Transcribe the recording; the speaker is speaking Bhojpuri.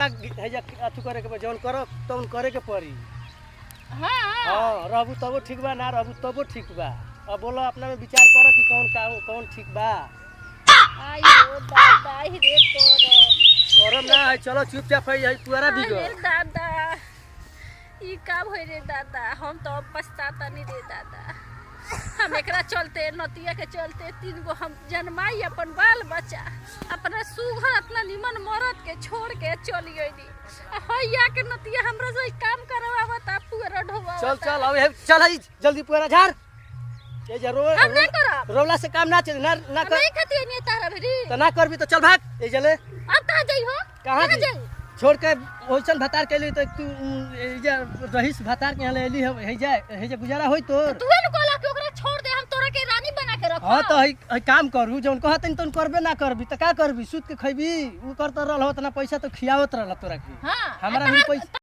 अथु करे के जौन करो तौन करे के पड़ी। हां रहबू तबो ठीक बा, ना रहबू तबो ठीक बा। अब बोलो अपना में विचार करो कि कौन ठीक बा। आई हो दादा ही रे करम ना है, चलो चुपचाप है पुअरा बिगो। अरे दादा ई का भई रे दादा, हम तो पछताता नहीं रे दादा। हम एकरा चलते नतिया के चलते 3 गो हम जन्माई अपन बाल बच्चा अपना सुघर अपना निमन मरद के छोड़ के चली गईली। हैया के नतिया हमरा से काम करवावता पुअरा ढोवा। चल अब चल है जल्दी पुअरा झाड़। ये जरूर हम नहीं करब, रोला से काम ना चले, ना कर नहीं खती नहीं तारा भेरी तो ना करबी तो चल भाग। ये चले अब कहां जाई हो, कहां जाई छोड़ के ओइसन भतार के लिए तो तू रहीस भतार के यहाँ ले एली है जे गुजारा होई तोर। तू न कहला कि ओकरा छोड़ दे, हम तोरा के रानी बना के रखब। हां तो है काम करू जौन कहतन तौन करबे ना करबी त का करबी, सूत के खइबी। उ करत रहल हो तना पैसा तो खियावत रहल तोरा के। हां हमरा भी पैसा